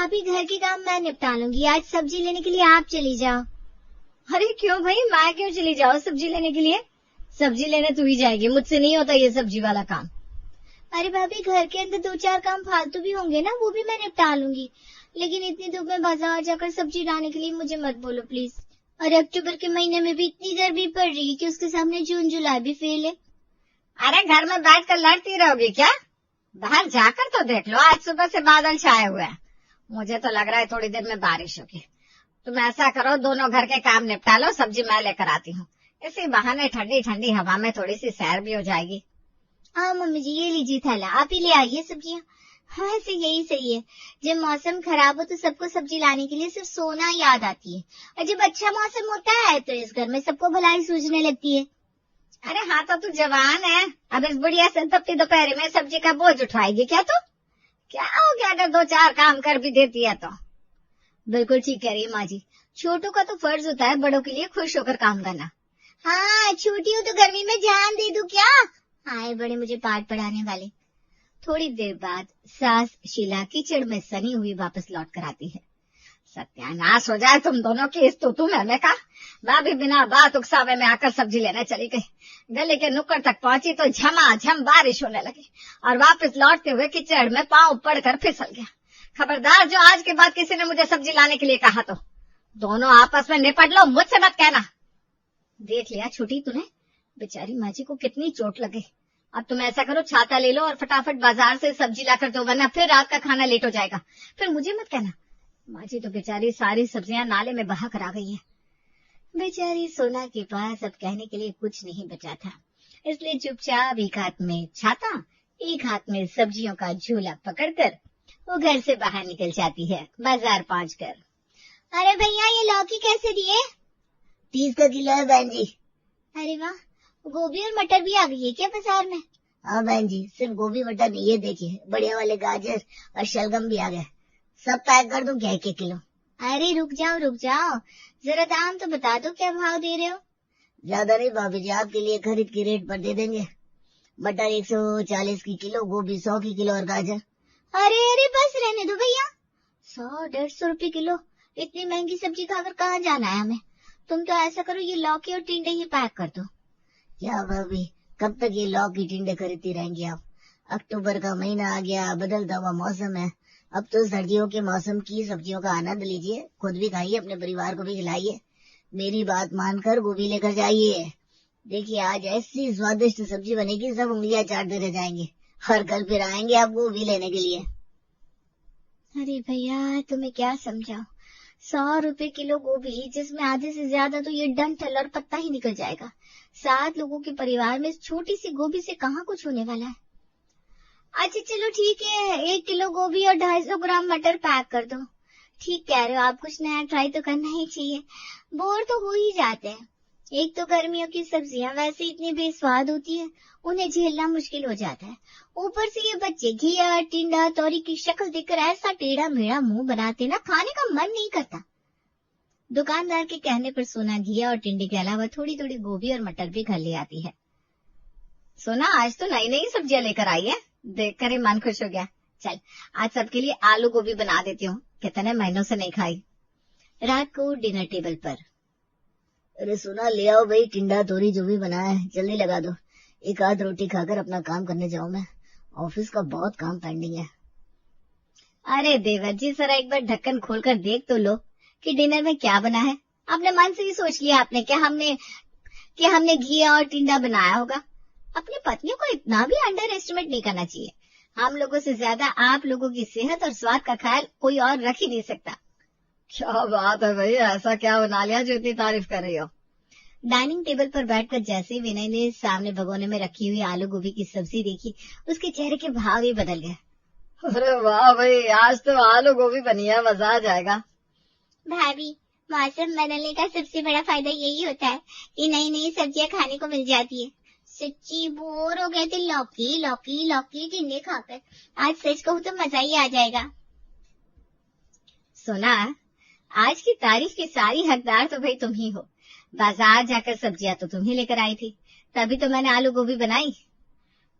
भाभी घर के काम मैं निपटा लूंगी, आज सब्जी लेने के लिए आप चली जाओ। अरे क्यों भाई, मैं क्यों चली जाओ सब्जी लेने के लिए? सब्जी लेने तू ही जाएगी, मुझसे नहीं होता ये सब्जी वाला काम। अरे भाभी घर के अंदर 2-4 काम फालतू भी होंगे ना, वो भी मैं निपटा लूंगी, लेकिन इतनी धूप में बाजार जाकर सब्जी लाने के लिए मुझे मत बोलो प्लीज। और अक्टूबर के महीने में भी इतनी गर्मी पड़ रही है कि उसके सामने जून जुलाई भी फेल है। अरे घर में बैठकर लड़ती रहोगी क्या? बाहर जाकर तो देख लो, आज सुबह से बादल छाए हुए हैं, मुझे तो लग रहा है थोड़ी देर में बारिश होगी। तुम ऐसा करो, दोनों घर के काम निपटा लो, सब्जी मैं लेकर आती हूँ, इसी बहाने ठंडी ठंडी हवा में थोड़ी सी सैर भी हो जाएगी। हाँ मम्मी जी, ये लीजिए थैला, आप ही ले आइए सब्जियाँ। हाँ वैसे यही सही है, जब मौसम खराब हो तो सबको सब्जी लाने के लिए सिर्फ सोना याद आती है, और जब अच्छा मौसम होता है तो इस घर में सबको भलाई सूझने लगती है। अरे हाँ तो तू जवान है, अब इस बुढ़िया से तपती दोपहर में सब्जी का बोझ उठाएगी क्या तू? क्या हो गया अगर 2-4 काम कर भी देती है तो? बिल्कुल ठीक कह रही है माँ जी, छोटों का तो फर्ज होता है बड़ों के लिए खुश होकर काम करना। हाँ छोटी हूँ तो गर्मी में जान दे दूं क्या? आए बड़े मुझे पाठ पढ़ाने वाले। थोड़ी देर बाद सास शीला कीचड़ में सनी हुई वापस लौट कर आती है। सत्यानाश हो जाए तुम दोनों की इस तू मैंने का। मैं भी बिना बात उकसावे में आकर सब्जी लेने चली गई, गले के नुक्कड़ तक पहुंची तो झमाझम बारिश होने लगी और वापस लौटते हुए कीचड़ में पांव पड़कर फिसल गया। खबरदार, जो आज के बाद किसी ने मुझे सब्जी लाने के लिए कहा तो दोनों आपस में निपट लो, मुझसे मत कहना। देख लिया छोटी तूने, बेचारी माँ जी को कितनी चोट लगे। अब तुम ऐसा करो, छाता ले लो और फटाफट बाजार से सब्जी लाकर दो, वरना फिर रात का खाना लेट हो जाएगा, फिर मुझे मत कहना। माँ जी तो बेचारी सारी सब्जियां नाले में बहा कर आ गई हैं। बेचारी सोना के पास अब कहने के लिए कुछ नहीं बचा था, इसलिए चुपचाप एक हाथ में छाता एक हाथ में सब्जियों का झोला पकड़कर वो घर से बाहर निकल जाती है बाजार पहुंचकर। अरे भैया ये लौकी कैसे दिए? 30 का किलो है बहन जी। अरे वाह, गोभी और मटर भी आ गई है क्या बाजार में? हाँ बहन जी, सिर्फ गोभी मटर नहीं, ये देखिए बढ़िया वाले गाजर और शलगम भी आ गए। सब पैक कर दूं क्या 1-1 किलो? अरे रुक जाओ, जरा दाम तो बता दो, क्या भाव दे रहे हो? ज्यादा नहीं भाभी जी, आपके लिए खरीद के रेट पर दे देंगे। मटर 140 की किलो, गोभी 100 की किलो और गाजर। अरे बस रहने दो भैया, 100-150 रुपए किलो, इतनी महंगी सब्जी खाकर कहाँ जाना है हमें। तुम तो ऐसा करो, ये लौकी और टिंडे ही पैक कर दो। क्या भाभी, कब तक ये लौकी टिंडे खरीदती रहेंगी आप? अक्टूबर का महीना आ गया, बदलता हुआ मौसम है, अब तो सर्दियों के मौसम की सब्जियों का आनंद लीजिए, खुद भी खाइए, अपने परिवार को भी खिलाइए। मेरी बात मानकर गोभी लेकर जाइए। देखिए आज ऐसी स्वादिष्ट सब्जी बनेगी, सब उंगलियां चाटते रह जाएंगे, और कल फिर आएंगे आप गोभी लेने के लिए। अरे भैया तुम्हें क्या समझाओ, 100 रुपए किलो गोभी, जिसमें आधे से ज्यादा तो ये डंठल और पत्ता ही निकल जाएगा। 7 लोगों के परिवार में इस छोटी सी गोभी से कहाँ कुछ होने वाला है। अच्छा चलो ठीक है, 1 किलो गोभी और 250 ग्राम मटर पैक कर दो। ठीक कह रहे हो आप, कुछ नया ट्राई तो करना ही चाहिए, बोर तो हो ही जाते हैं। एक तो गर्मियों की सब्जियां वैसे इतनी बेस्वाद होती है, उन्हें झेलना मुश्किल हो जाता है, ऊपर से ये बच्चे घिया टिंडा तोरी की शक्ल देखकर ऐसा टेढ़ा मेढ़ा मुंह बनाते ना, खाने का मन नहीं करता। दुकानदार के कहने पर सोना घिया और टिंडे के अलावा थोड़ी थोड़ी गोभी और मटर भी घर ले आती है। सोना आज तो नई नई सब्जियां लेकर आई है, देखकर ही मन खुश हो गया। चल आज सबके लिए आलू गोभी बना देती हूँ, कितने महीनों से नहीं खाई। रात को डिनर टेबल पर, अरे सोना ले आओ भाई, टिंडा तोरी जो भी बना है जल्दी लगा दो, एक आध रोटी खाकर अपना काम करने जाऊं मैं, ऑफिस का बहुत काम पेंडिंग है। अरे देवर जी, जरा एक बार ढक्कन खोलकर देख तो लो कि डिनर में क्या बना है। अपने मन से ही सोच लिया आपने क्या हमने घिया और टिंडा बनाया होगा। अपनी पत्नियों को इतना भी अंडर एस्टिमेट नहीं करना चाहिए, हम लोगों से ज्यादा आप लोगों की सेहत और स्वाद का ख्याल कोई और रख ही नहीं सकता। क्या बात है भाई, ऐसा क्या बना लिया जो इतनी तारीफ कर रही हो? डाइनिंग टेबल पर बैठकर जैसे ही विनय ने सामने भगोने में रखी हुई आलू गोभी की सब्जी देखी, उसके चेहरे के भाव ही बदल गए। अरे वाह भाई, आज तो आलू गोभी बनी है, मजा आ जाएगा। भाभी, मौसम बदलने का सबसे बड़ा फायदा यही होता है कि नई नई सब्जियां खाने को मिल जाती है। सच्ची बोर हो गए थे लौकी लौकी लौकी टिंडे खाकर, आज सच कहूँ तो मजा ही आ जाएगा। सोना, आज की तारीफ की सारी हकदार तो भाई तुम ही हो, बाजार जाकर सब्जियां तो तुम ही लेकर आई थी, तभी तो मैंने आलू गोभी बनाई।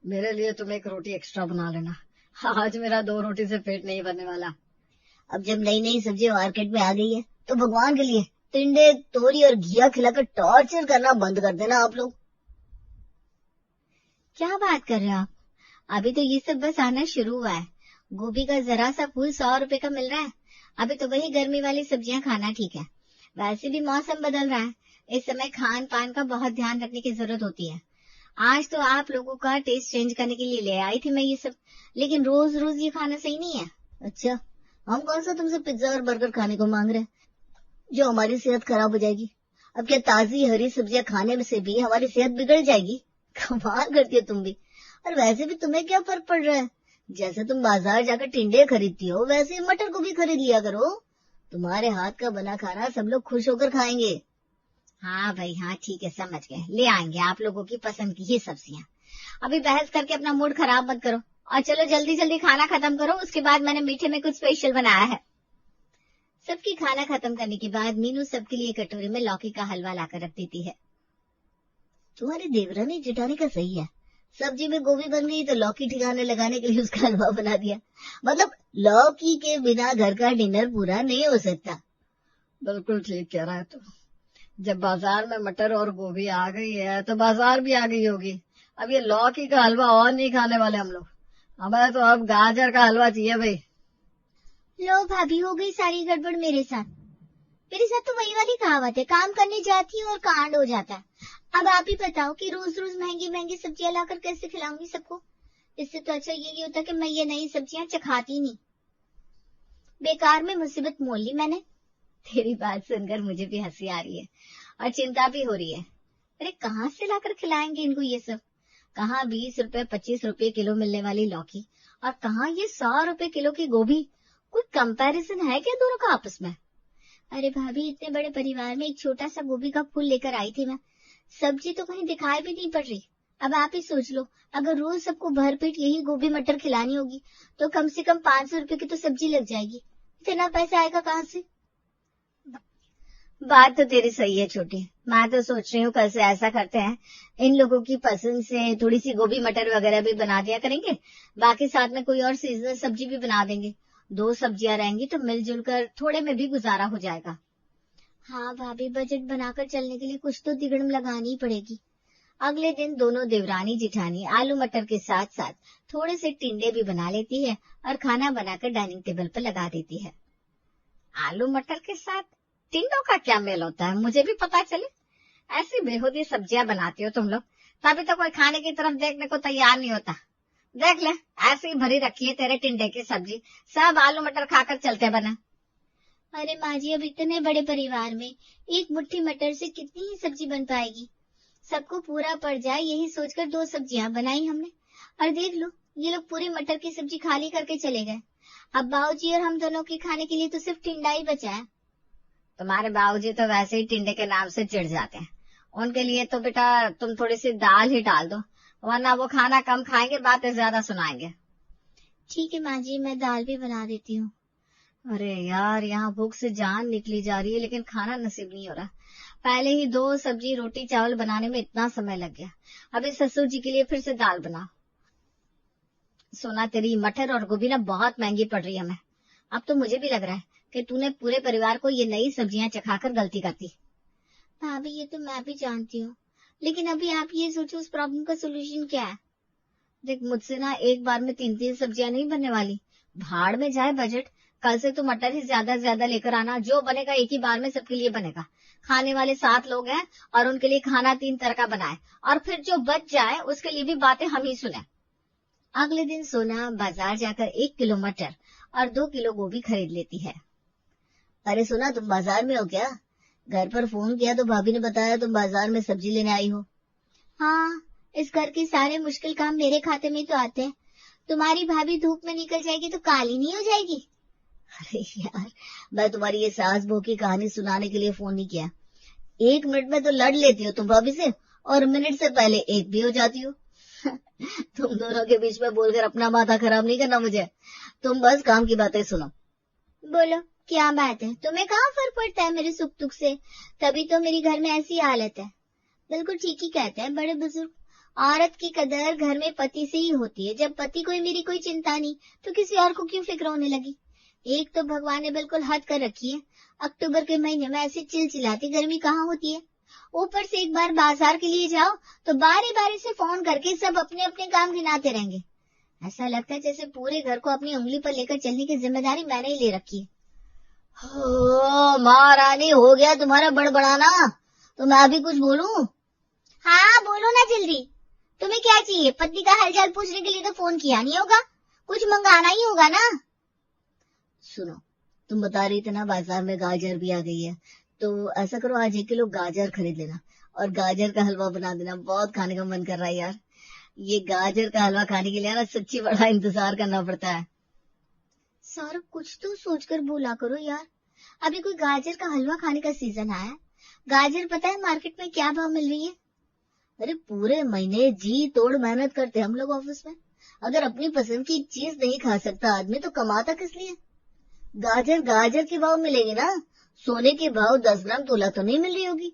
मेरे लिए तुम एक रोटी एक्स्ट्रा बना लेना, आज मेरा 2 रोटी से पेट नहीं भरने वाला। अब जब नई नई सब्जी मार्केट में आ गई है तो भगवान के लिए टिंडे, तोरी और घिया खिलाकर टॉर्चर करना बंद कर देना आप लोग। क्या बात कर रहे हो आप? अभी तो ये सब बस आना शुरू हुआ है। गोभी का जरा सा फूल 100 रुपए का मिल रहा है। अभी तो वही गर्मी वाली सब्जियां खाना ठीक है। वैसे भी मौसम बदल रहा है, इस समय खान पान का बहुत ध्यान रखने की जरूरत होती है। आज तो आप लोगों का टेस्ट चेंज करने के लिए ले आई थी मैं ये सब, लेकिन रोज रोज ये खाना सही नहीं है। अच्छा, हम कौन सा तुमसे पिज्जा और बर्गर खाने को मांग रहे हैं जो हमारी सेहत खराब हो जाएगी? अब क्या ताजी हरी सब्जियां खाने से भी हमारी सेहत बिगड़ जाएगी? कमाल करती हो तुम भी। और वैसे भी तुम्हें क्या फर्क पड़ रहा है? जैसे तुम बाजार जाकर टिंडे खरीदती हो वैसे मटर को भी खरीद लिया करो। तुम्हारे हाथ का बना खाना सब लोग खुश होकर खाएंगे। हाँ भाई हाँ, ठीक है, समझ गए, ले आएंगे आप लोगों की पसंद की ये सब्जियां। अभी बहस करके अपना मूड खराब मत करो और चलो जल्दी जल्दी खाना खत्म करो, उसके बाद मैंने मीठे में कुछ स्पेशल बनाया है। सबकी खाना खत्म करने के बाद मीनू सबके लिए कटोरे में लौकी का हलवा लाकर रख देती है। तुम्हारी देवरानी जेठानी का सही है, सब्जी में गोभी बन गई तो लौकी ठिकाने लगाने के लिए उसका हलवा बना दिया। मतलब लौकी के बिना घर का डिनर पूरा नहीं हो सकता। बिल्कुल ठीक कह रहा है तू। जब बाजार में मटर और गोभी आ गई है तो बाजार भी आ गई होगी। अब ये लौकी का हलवा और नहीं खाने वाले हम लोग, हमें तो अब गाजर का हलवा चाहिए भाई। लो भाभी, हो गई सारी गड़बड़ मेरे साथ। मेरे साथ तो वही वाली कहावत है, काम करने जाती हूँ और कांड हो जाता है। अब आप ही बताओ कि रोज रोज महंगी महंगी सब्जियां लाकर कैसे खिलाऊंगी सबको? इससे तो अच्छा यही होता कि मैं ये नई सब्जियां चखाती नहीं। बेकार में मुसीबत मोल ली मैंने। तेरी बात सुनकर मुझे भी हंसी आ रही है और चिंता भी हो रही है। अरे कहाँ से लाकर खिलाएंगे इनको ये सब? कहाँ 20 रुपए 25 रुपए किलो मिलने वाली लौकी और कहाँ ये 100 रुपए किलो की गोभी। कोई कंपैरिजन है क्या दोनों का आपस में? अरे भाभी, इतने बड़े परिवार में एक छोटा सा गोभी का फूल लेकर आई थी मैं। सब्जी तो कहीं दिखाई भी नहीं पड़ रही। अब आप ही सोच लो, अगर रोज सबको भरपेट यही गोभी मटर खिलानी होगी तो कम से कम 500 रुपए की तो सब्जी लग जाएगी। इतना पैसा आएगा कहाँ से? बात तो तेरी सही है छोटी। मैं तो सोच रही हूँ कल से ऐसा करते हैं, इन लोगों की पसंद से थोड़ी सी गोभी मटर वगैरह भी बना दिया करेंगे, बाकी साथ में कोई और सीजनल सब्जी भी बना देंगे। 2 सब्जियां रहेंगी तो मिलजुल कर थोड़े में भी गुजारा हो जाएगा। हाँ भाभी, बजट बनाकर चलने के लिए कुछ तो तिगड़म लगानी ही पड़ेगी। अगले दिन दोनों देवरानी जिठानी आलू मटर के साथ साथ थोड़े से टिंडे भी बना लेती है और खाना बनाकर डाइनिंग टेबल पर लगा देती है। आलू मटर के साथ टिंडों का क्या मेल होता है, मुझे भी पता चले। ऐसी बेहूदी सब्जियां बनाती हो तुम लोग, तभी तो कोई खाने की तरफ देखने को तैयार नहीं होता। देख ले, ऐसे ही भरी रखी है तेरे टिंडे की सब्जी, सब आलू मटर खाकर चलते बना। अरे माँ जी, अब इतने बड़े परिवार में एक मुट्ठी मटर से कितनी ही सब्जी बन पाएगी? सबको पूरा पड़ जाए यही सोचकर 2 सब्जियां बनाई हमने, और देख लो ये लोग पूरी मटर की सब्जी खाली करके चले गए। अब बाबूजी और हम दोनों के खाने के लिए तो सिर्फ टिंडा ही बचा है। तुम्हारे बाबूजी तो वैसे ही टिंडे के नाम से चिढ़ जाते हैं, उनके लिए तो बेटा तुम थोड़ी सी दाल ही डाल दो, वरना वो खाना कम खाएंगे, बातें ज्यादा सुनाएंगे। ठीक है माँ जी, मैं दाल भी बना देती हूँ। अरे यार, यहाँ भूख से जान निकली जा रही है लेकिन खाना नसीब नहीं हो रहा। पहले ही 2 सब्जी रोटी चावल बनाने में इतना समय लग गया, अभी ससुर जी के लिए फिर से दाल बनाओ। सोना, तेरी मटर और गोभी ना बहुत महंगी पड़ रही है हमें। अब तो मुझे भी लग रहा है कि तूने पूरे परिवार को ये नई सब्जियां चखाकर गलती करती। भाभी, ये तो मैं भी जानती हूँ, लेकिन अभी आप ये सोचो उस प्रॉब्लम का सोल्यूशन क्या है? देख, मुझसे ना एक बार में 3-3 सब्जियां नहीं बनने वाली। भाड़ में जाए बजट, कल से तू मटर ही ज्यादा लेकर आना, जो बनेगा एक ही बार में सबके लिए बनेगा। खाने वाले 7 लोग हैं और उनके लिए खाना 3 तरह का बनाए, और फिर जो बच जाए उसके लिए भी बातें हम ही सुने। अगले दिन सोना बाजार जाकर 1 किलो मटर और 2 किलो गोभी खरीद लेती है। अरे सोना, तुम बाजार में हो क्या? घर पर फोन किया तो भाभी ने बताया तुम बाजार में सब्जी लेने आई हो। हाँ, इस घर के सारे मुश्किल काम मेरे खाते में तो आते हैं। तुम्हारी भाभी धूप में निकल जाएगी तो काली नहीं हो जाएगी? अरे यार, मैं तुम्हारी ये सास बहू की कहानी सुनाने के लिए फोन नहीं किया। 1 मिनट में तो लड़ लेती हो तुम भाभी से, और मिनट से पहले 1 भी हो जाती हो। तुम दोनों के बीच में बोलकर अपना माथा खराब नहीं करना मुझे। तुम बस काम की बातें सुनो। बोलो, क्या बात है? तुम्हें कहाँ फर्क पड़ता है मेरे सुख दुख से? तभी तो मेरी घर में ऐसी हालत है। बिल्कुल ठीक ही कहते हैं बड़े बुजुर्ग, औरत की कदर घर में पति से ही होती है। जब पति को मेरी कोई चिंता नहीं तो किसी और को क्यों फिक्र होने लगी? एक तो भगवान ने बिल्कुल हद कर रखी है, अक्टूबर के महीने में ऐसी चिलचिलाती गर्मी कहाँ होती है। ऊपर से एक बार बाजार के लिए जाओ तो बारी बारी से फोन करके सब अपने अपने काम गिनाते रहेंगे। ऐसा लगता है जैसे पूरे घर को अपनी उंगली पर लेकर चलने की जिम्मेदारी मैंने ही ले रखी है। हो महारानी, हो गया तुम्हारा बड़बड़ाना, तो मैं अभी कुछ बोलूं? हाँ बोलो ना जल्दी। तुम्हें क्या चाहिए? पत्नी का हालचाल पूछने के लिए तो फोन किया नहीं होगा, कुछ मंगाना ही होगा ना। सुनो, तुम बता रही थी ना बाजार में गाजर भी आ गई है, तो ऐसा करो आज 1 किलो गाजर खरीद लेना और गाजर का हलवा बना देना। बहुत खाने का मन कर रहा है यार। ये गाजर का हलवा खाने के लिए ना सच्ची बड़ा इंतजार करना पड़ता है। सौरभ कुछ तो सोचकर बोला करो यार, अभी कोई गाजर का हलवा खाने का सीजन आया। गाजर पता है मार्केट में क्या भाव मिल रही है? अरे पूरे महीने जी तोड़ मेहनत करते हम लोग ऑफिस में, अगर अपनी पसंद की चीज नहीं खा सकता आदमी तो कमाता किस लिए? गाजर गाजर के भाव मिलेंगे ना, सोने के भाव 10 ग्राम तोला तो नहीं मिल रही होगी।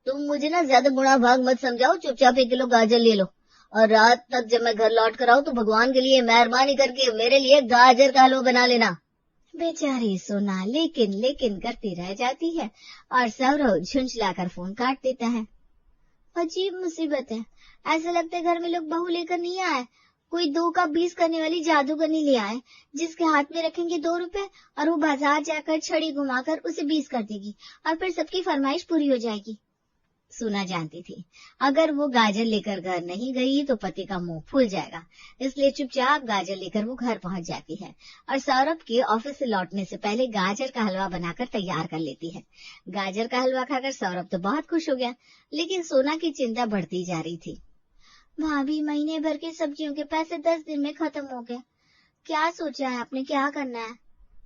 तुम मुझे ना ज्यादा गुणा भाग मत समझाओ, चुपचाप 1 किलो गाजर ले लो और रात तक जब मैं घर लौट कर आऊं तो भगवान के लिए मेहरबानी करके मेरे लिए गाजर का हलवा बना लेना। बेचारी सोना लेकिन लेकिन करती रह जाती है और सौरभ झुंझलाकर फोन काट देता है। अजीब मुसीबत है, ऐसा लगता है घर में लोग बहू लेकर नहीं आए, कोई 2 का 20 करने वाली जादूगरनी ले आए, जिसके हाथ में रखेंगे 2 रुपए और वो बाजार जाकर छड़ी घुमाकर उसे 20 कर देगी और फिर सबकी फरमाइश पूरी हो जाएगी। सोना जानती थी अगर वो गाजर लेकर घर नहीं गई तो पति का मुंह फूल जाएगा, इसलिए चुपचाप गाजर लेकर वो घर पहुंच जाती है और सौरभ के ऑफिस से लौटने से पहले गाजर का हलवा बनाकर तैयार कर लेती है। गाजर का हलवा खाकर सौरभ तो बहुत खुश हो गया, लेकिन सोना की चिंता बढ़ती जा रही थी। भाभी, महीने भर के सब्जियों के पैसे 10 दिन में खत्म हो गए, क्या सोचा है आपने, क्या करना है?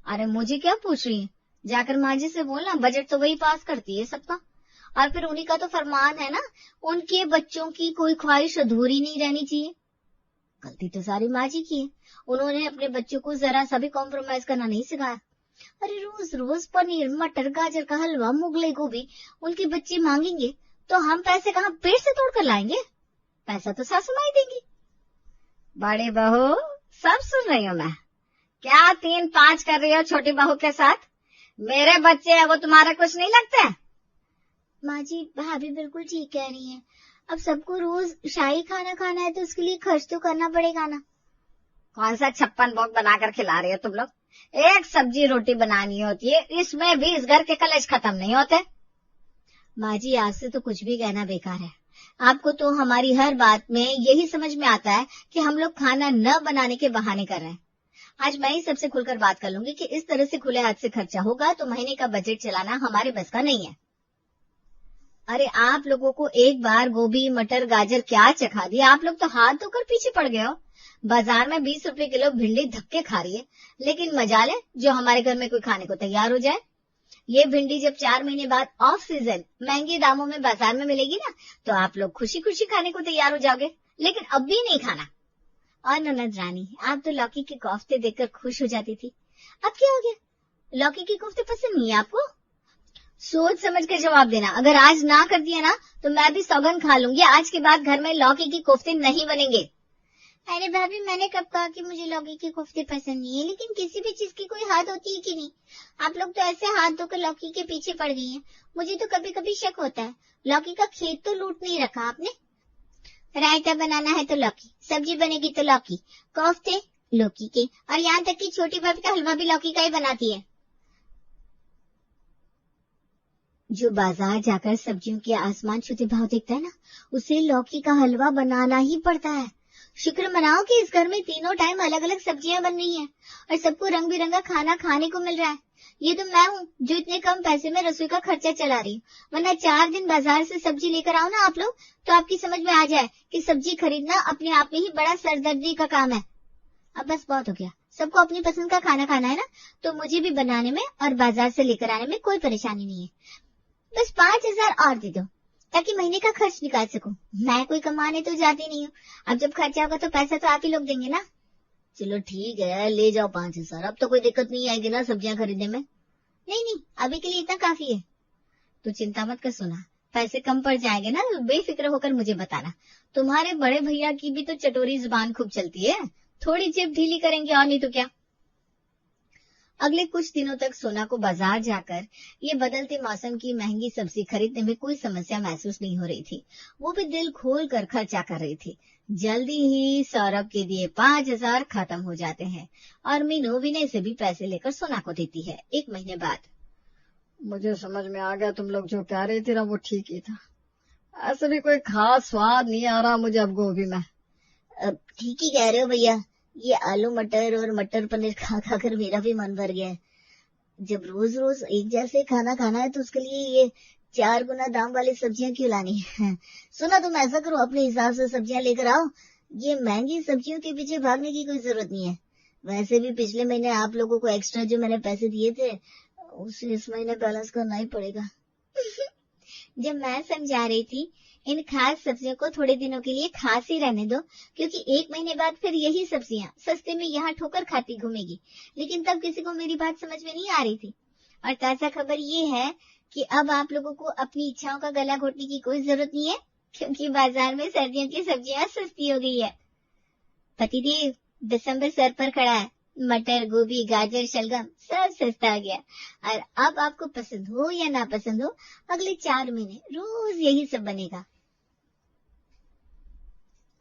अरे मुझे क्या पूछ रही है, जाकर माँ जी से बोलना, बजट तो वही पास करती है सबका, और फिर उन्हीं का तो फरमान है ना, उनके बच्चों की कोई ख्वाहिश अधूरी नहीं रहनी चाहिए। गलती तो सारी माँ जी की है, उन्होंने अपने बच्चों को जरा सा भी कॉम्प्रोमाइज करना नहीं सिखाया। अरे रोज रोज पनीर, मटर, गाजर का हलवा, मुगलाई गोभी उनके बच्चे मांगेंगे तो हम पैसे कहाँ पेट से तोड़ कर लाएंगे? पैसा तो सासू माँ ही देंगी। बड़ी बहू, सब सुन रही हूँ मैं, क्या 3-5 कर रही हो छोटी बहू के साथ? मेरे बच्चे हैं वो तुम्हारे कुछ नहीं लगते? माँ जी, भाभी बिल्कुल ठीक कह रही हैं, अब सबको रोज शाही खाना खाना है तो उसके लिए खर्च तो करना पड़ेगा ना। कौन सा 56 भोग बनाकर खिला रही हो तुम लोग? एक सब्जी रोटी बनानी होती है, इसमें भी इस घर के कलेश खत्म नहीं होते। माँ जी, आपसे तो कुछ भी कहना बेकार है, आपको तो हमारी हर बात में यही समझ में आता है कि हम लोग खाना न बनाने के बहाने कर रहे हैं। आज मैं ही सबसे खुलकर बात कर लूंगी कि इस तरह से खुले हाथ से खर्चा होगा तो महीने का बजट चलाना हमारे बस का नहीं है। अरे आप लोगों को एक बार गोभी, मटर, गाजर क्या चखा दिया, आप लोग तो हाथ धोकर पीछे पड़ गए हो। बाजार में 20 रुपए किलो भिंडी धक्के खा रही है, लेकिन मजाल है जो हमारे घर में कोई खाने को तैयार हो जाए। ये भिंडी जब 4 महीने बाद ऑफ सीजन महंगे दामों में बाजार में मिलेगी ना, तो आप लोग खुशी खुशी खाने को तैयार हो जाओगे, लेकिन अब भी नहीं खाना। और ननद रानी, आप तो लौकी के कोफ्ते देखकर खुश हो जाती थी, अब क्या हो गया? लौकी के कोफ्ते पसंद नहीं है आपको? सोच समझ कर जवाब देना, अगर आज ना कर दिया ना तो मैं भी सौगंध खा लूंगी, आज के बाद घर में लौकी के कोफ्ते नहीं बनेंगे। अरे भाभी, मैंने कब कहा कि मुझे लौकी के कोफ्ते पसंद नहीं है, लेकिन किसी भी चीज की कोई हद होती है कि नहीं? आप लोग तो ऐसे हाथ धोकर लौकी के पीछे पड़ गई हैं, मुझे तो कभी कभी शक होता है लौकी का खेत तो लूट नहीं रखा आपने। रायता बनाना है तो लौकी, सब्जी बनेगी तो लौकी, कोफ्ते लौकी के, और यहाँ तक कि छोटी भाभी का हलवा भी लौकी का ही बनाती है। जो बाजार जाकर सब्जियों के आसमान छूते भाव देखता है ना, उसे लौकी का हलवा बनाना ही पड़ता है। शुक्र मनाओ कि इस घर में तीनों टाइम अलग अलग सब्जियां बन रही हैं और सबको रंग बिरंगा खाना खाने को मिल रहा है। ये तो मैं हूँ जो इतने कम पैसे में रसोई का खर्चा चला रही हूँ, वरना 4 दिन बाजार से सब्जी लेकर आओ ना आप लोग तो आपकी समझ में आ जाए कि सब्जी खरीदना अपने आप में ही बड़ा सरदर्दी का काम है। अब बस बहुत हो गया, सबको अपनी पसंद का खाना खाना है ना, तो मुझे भी बनाने में और बाजार से लेकर आने में कोई परेशानी नहीं है। बस 5,000 और दे दो ताकि महीने का खर्च निकाल सकूं। मैं कोई कमाने तो जाती नहीं हूँ, अब जब खर्चा होगा तो पैसा तो आप ही लोग देंगे ना। चलो ठीक है, ले जाओ 5,000, अब तो कोई दिक्कत नहीं आएगी ना सब्जियां खरीदने में। नहीं, अभी के लिए इतना काफी है। तो चिंता मत कर सोना, पैसे कम पड़ जाएंगे ना तो बेफिक्र होकर मुझे बताना। तुम्हारे बड़े भैया की भी तो चटोरी जुबान खूब चलती है, थोड़ी जेब ढीली करेंगे और नहीं तो क्या। अगले कुछ दिनों तक सोना को बाजार जाकर ये बदलते मौसम की महंगी सब्जी खरीदने में कोई समस्या महसूस नहीं हो रही थी। वो भी दिल खोल कर खर्चा कर रही थी। जल्दी ही सौरभ के दिए 5,000 खत्म हो जाते हैं और मीनू विनय से भी पैसे लेकर सोना को देती है। 1 महीने बाद। मुझे समझ में आ गया, तुम लोग जो कह रही थी ना वो ठीक ही था। ऐसे भी कोई खास स्वाद नहीं आ रहा मुझे अब गोभी में। ठीक ही कह रहे हो भैया, ये आलू मटर और मटर पनीर खा खा कर मेरा भी मन भर गया है। जब रोज रोज एक जैसे खाना खाना है तो उसके लिए ये 4 गुना दाम वाली सब्जियां क्यों लानी है। सुना, तुम ऐसा करो, अपने हिसाब से सब्जियां लेकर आओ। ये महंगी सब्जियों के पीछे भागने की कोई जरूरत नहीं है। वैसे भी पिछले महीने आप लोगों को एक्स्ट्रा जो मैंने पैसे दिए थे उसे इस महीने बैलेंस करना ही पड़ेगा। जब मैं समझा रही थी इन खास सब्जियों को थोड़े दिनों के लिए खास ही रहने दो, क्योंकि 1 महीने बाद फिर यही सब्जियां सस्ते में यहाँ ठोकर खाती घूमेगी, लेकिन तब किसी को मेरी बात समझ में नहीं आ रही थी। और ताजा खबर ये है कि अब आप लोगों को अपनी इच्छाओं का गला घोटने की कोई जरूरत नहीं है, क्योंकि बाजार में सर्दियों की सब्जियां सस्ती हो गई है। पतिदेव, दिसंबर सर पर खड़ा है। मटर, गोभी, गाजर, शलगम सब सस्ता आ गया। और अब आपको पसंद हो या ना पसंद हो, अगले 4 महीने रोज यही सब बनेगा।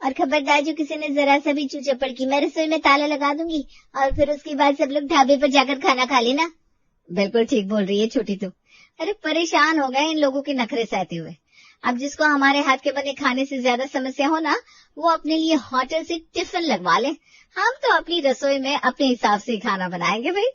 और खबरदार, जो किसी ने जरा सा भी चू चपड़ की, मैं रसोई में ताला लगा दूंगी और फिर उसके बाद सब लोग ढाबे पर जाकर खाना खा लेना। बिल्कुल ठीक बोल रही है छोटी तू। अरे परेशान हो गए इन लोगों के नखरे सहते हुए। अब जिसको हमारे हाथ के बने खाने से ज्यादा समस्या हो ना, वो अपने लिए होटल से टिफिन लगवा ले। हम तो अपनी रसोई में अपने हिसाब से खाना बनाएंगे भाई।